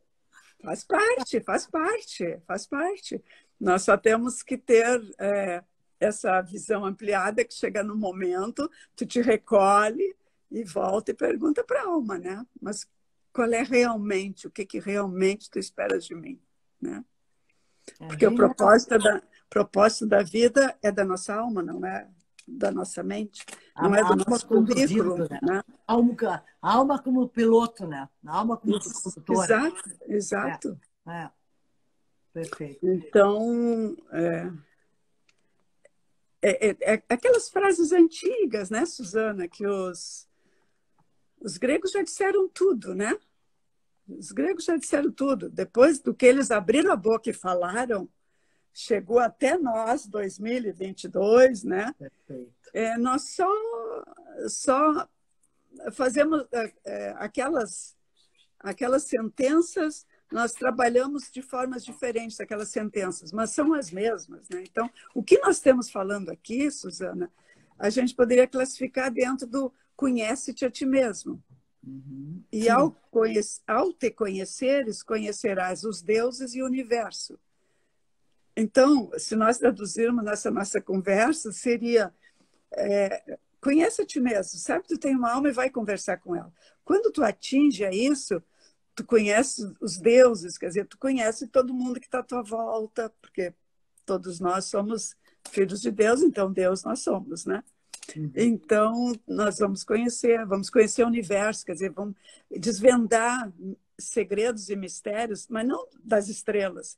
Faz parte, faz parte, faz parte. Nós só temos que ter essa visão ampliada que chega no momento, tu te recolhe e volta e pergunta para a alma, né? Mas qual é realmente, o que realmente tu esperas de mim, né? Porque o Genial. propósito da vida é da nossa alma, não é da nossa mente, não é A do alma nosso conduzindo, currículo, né? né? A alma como piloto, né? A alma como condutora. Exato, É, exato. é, perfeito. Então, aquelas frases antigas, né, Suzana, que os gregos já disseram tudo, né? Os gregos já disseram tudo. Depois do que eles abriram a boca e falaram, chegou até nós, 2022, né? Perfeito. Nós só fazemos aquelas sentenças, nós trabalhamos de formas diferentes aquelas sentenças, mas são as mesmas, né? Então, o que nós temos falando aqui, Suzana, a gente poderia classificar dentro do conhece-te a ti mesmo. Uhum. E Sim. ao te conheceres, conhecerás os deuses e o universo. Então, se nós traduzirmos nessa nossa conversa, seria conhece a ti mesmo, sabe que tu tem uma alma e vai conversar com ela. Quando tu atinge a isso, tu conhece os deuses, quer dizer, tu conhece todo mundo que está à tua volta, porque todos nós somos filhos de Deus, então Deus nós somos, né? Uhum. Então, nós vamos conhecer o universo, quer dizer, vamos desvendar segredos e mistérios, mas não das estrelas,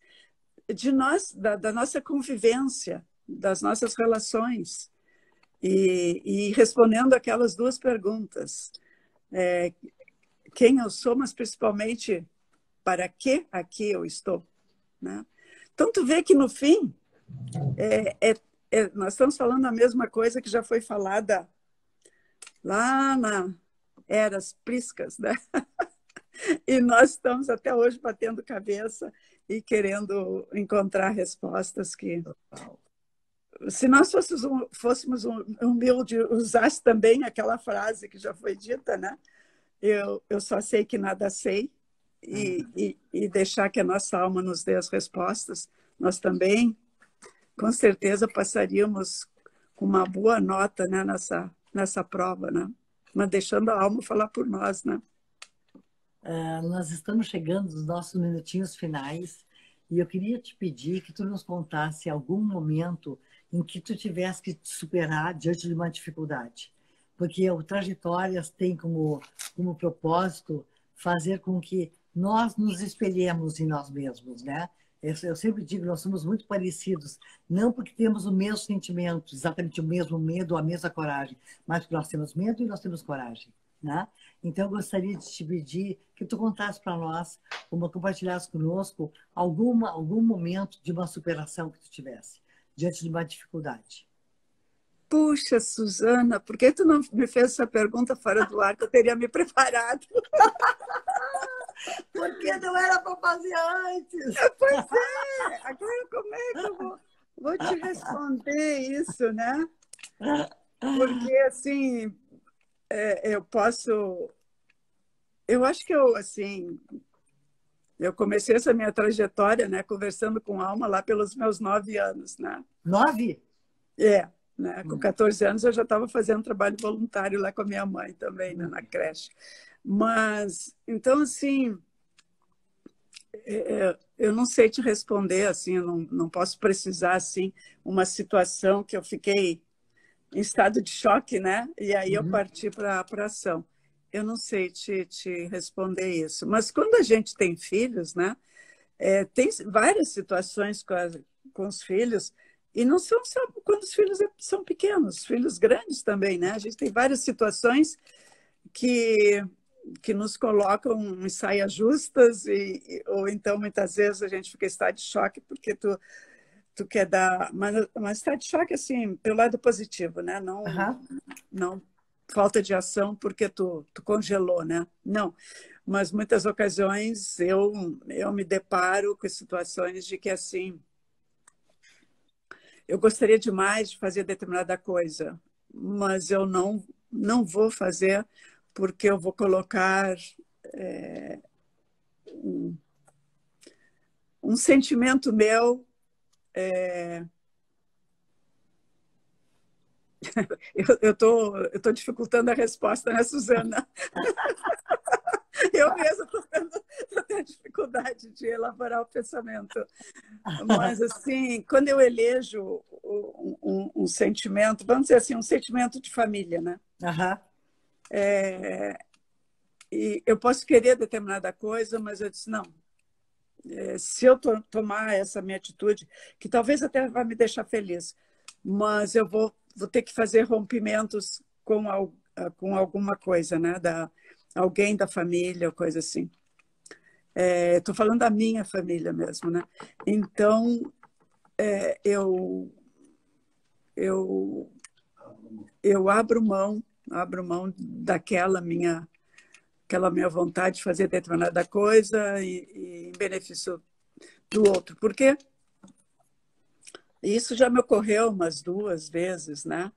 de nós, da nossa convivência, das nossas relações. E respondendo aquelas duas perguntas, quem eu sou, mas principalmente para que aqui eu estou, né? Então, tu vê que no fim, nós estamos falando a mesma coisa que já foi falada lá na eras priscas, né? E nós estamos até hoje batendo cabeça e querendo encontrar respostas que, se nós fôssemos humildes, usasse também aquela frase que já foi dita, né? Eu só sei que nada sei, e deixar que a nossa alma nos dê as respostas, nós também, com certeza, passaríamos com uma boa nota, né, nessa prova, né? Mas deixando a alma falar por nós, né? Nós estamos chegando nos nossos minutinhos finais e eu queria te pedir que tu nos contasse algum momento em que tu tivesse que te superar diante de uma dificuldade. Porque o Trajetórias tem como propósito fazer com que nós nos espelhemos em nós mesmos, né? Eu sempre digo, nós somos muito parecidos, não porque temos o mesmo sentimento, exatamente o mesmo medo, a mesma coragem, mas porque nós temos medo e nós temos coragem, né? Então, eu gostaria de te pedir que tu contasse para nós, como compartilhasse conosco, algum momento de uma superação que tu tivesse, diante de uma dificuldade. Puxa, Suzana, por que tu não me fez essa pergunta fora do ar, que eu teria me preparado? Porque não era para fazer antes. Pois é, agora como é que eu vou te responder isso, né? Porque, assim, eu posso... Eu acho que assim, eu comecei essa minha trajetória, né, conversando com alma lá pelos meus 9 anos, né? 9? Né? Com 14 anos eu já estava fazendo trabalho voluntário lá com a minha mãe também, né, na creche. Mas, então, assim, eu não sei te responder, assim, eu não posso precisar, assim, uma situação que eu fiquei em estado de choque, né? E aí eu parti para a ação. Eu não sei te responder isso. Mas quando a gente tem filhos, né? Tem várias situações com os filhos, e não são só quando os filhos são pequenos, filhos grandes também, né? A gente tem várias situações que nos colocam em saias justas, ou então, muitas vezes, a gente fica em estado de choque porque tu quer dar... Mas estado de choque, assim, pelo lado positivo, né? Não falta de ação porque tu congelou, né? Não. Mas muitas ocasiões eu me deparo com situações de que, assim, eu gostaria demais de fazer determinada coisa, mas eu não vou fazer porque eu vou colocar um sentimento meu. Eu tô dificultando a resposta, né, Suzana? Eu mesma estou tendo dificuldade de elaborar o pensamento. Mas, assim, quando eu elejo um sentimento, vamos dizer assim, um sentimento de família, né? E eu posso querer determinada coisa, mas eu disse, não, se eu tomar essa minha atitude, que talvez até vai me deixar feliz, mas eu vou ter que fazer rompimentos com alguma coisa, né? Alguém da família, coisa assim. Estou falando da minha família mesmo, né? Então, eu abro mão daquela aquela minha vontade de fazer determinada coisa em benefício do outro. Porque isso já me ocorreu umas 2 vezes, né?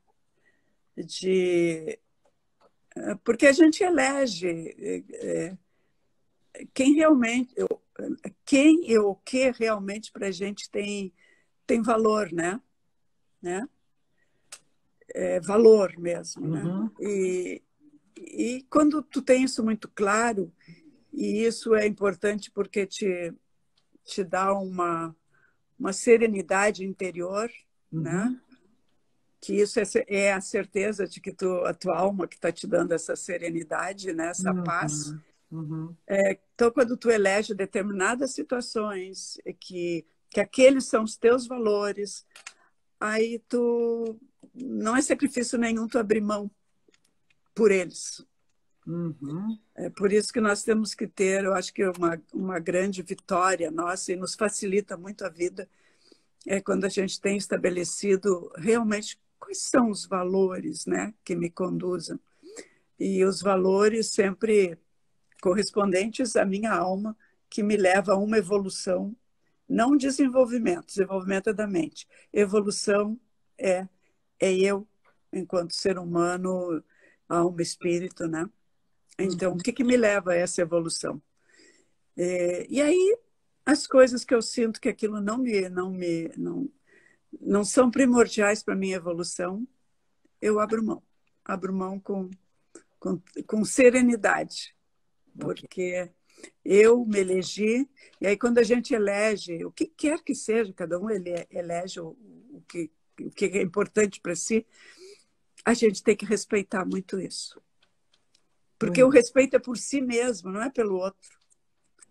Porque a gente elege quem realmente, quem e o que realmente para a gente tem valor, né? Valor mesmo, né? E quando tu tem isso muito claro, e isso é importante porque te dá uma serenidade interior, né? que isso é a certeza de que a tua alma que está te dando essa serenidade, né? Essa paz. Uhum, uhum, Então, quando tu elege determinadas situações que aqueles são os teus valores, aí tu não é sacrifício nenhum tu abrir mão por eles. uhum. É por isso que nós temos que ter, eu acho que uma grande vitória nossa e nos facilita muito a vida é quando a gente tem estabelecido realmente quais são os valores, né, que me conduzem. E os valores sempre correspondentes à minha alma, que me leva a uma evolução, não desenvolvimento, desenvolvimento é da mente. Evolução é, é eu, enquanto ser humano, alma, espírito, né? Então, o que me leva a essa evolução? E aí, as coisas que eu sinto que aquilo não são primordiais para a minha evolução, eu abro mão. Abro mão com serenidade, Ok. porque eu me elegi, e aí quando a gente elege, o que quer que seja, cada um elege o que é importante para si, a gente tem que respeitar muito isso. Porque o Muito. respeito é por si mesmo, não é pelo outro.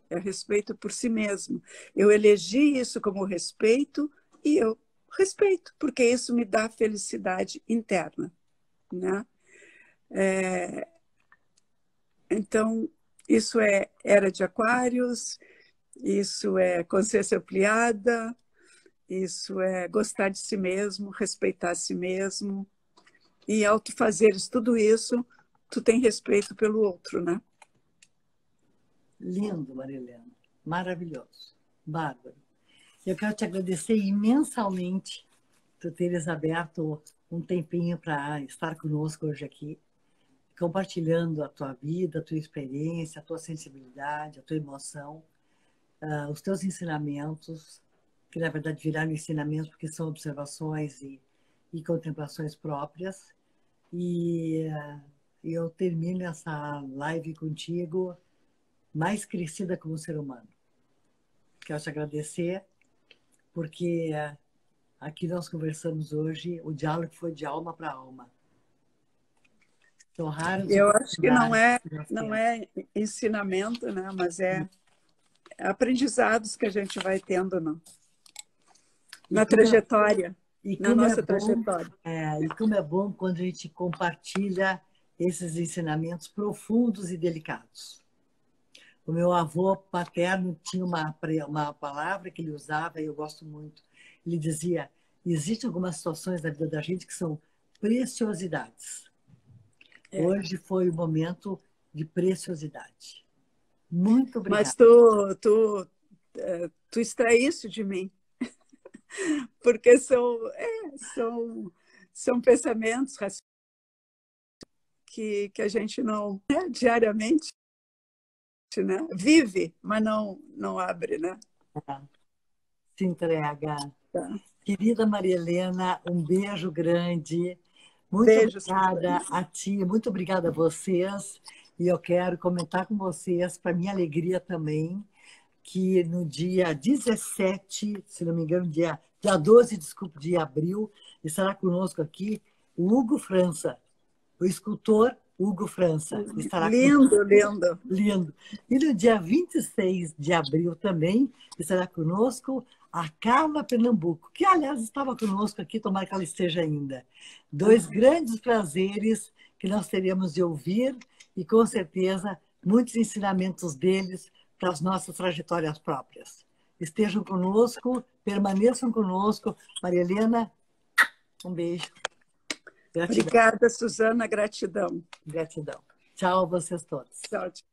É respeito por si mesmo. Eu elegi isso como respeito e eu respeito, porque isso me dá felicidade interna, né? Então, isso é era de Aquários, isso é consciência ampliada, isso é gostar de si mesmo, respeitar a si mesmo. E ao tu fazeres tudo isso, tu tem respeito pelo outro, né? Lindo, Marilena. Maravilhoso. Bárbaro. Eu quero te agradecer imensamente por teres aberto um tempinho para estar conosco hoje aqui, compartilhando a tua vida, a tua experiência, a tua sensibilidade, a tua emoção, os teus ensinamentos, que na verdade viraram ensinamentos porque são observações e contemplações próprias. E eu termino essa live contigo mais crescida como ser humano. Quero te agradecer, porque aqui nós conversamos hoje, o diálogo foi de alma para alma. São raras Eu acho que oportunidades que nós não temos. é ensinamento, né? Mas é aprendizados que a gente vai tendo E na como é, trajetória, e na como é nossa bom, trajetória. e como é bom quando a gente compartilha esses ensinamentos profundos e delicados. O meu avô paterno tinha uma palavra que ele usava e eu gosto muito. Ele dizia: existem algumas situações da vida da gente que são preciosidades. É. Hoje foi o momento de preciosidade. Muito Mas obrigada. tu extraíste de mim, porque são pensamentos que a gente não, né, diariamente, né, vive, mas não abre, né? Se entrega. Tá. Querida Maria Helena, um beijo grande. Muito Beijo, obrigada Suzana. a ti, muito obrigada a vocês. E eu quero comentar com vocês, para minha alegria também, que no dia 17, se não me engano, dia 12, desculpe, de abril, estará conosco aqui o Hugo França, o escultor Hugo França. Estará Lindo, conosco. lindo. Lindo. E no dia 26 de abril também estará conosco a Carla Pernambuco, que, aliás, estava conosco aqui, tomara que ela esteja ainda. Dois grandes prazeres que nós teremos de ouvir e, com certeza, muitos ensinamentos deles para as nossas trajetórias próprias. Estejam conosco, permaneçam conosco. Maria Helena, um beijo. Gratidão, Obrigada, Suzana, gratidão. gratidão. Tchau a vocês todos. Tchau, tchau.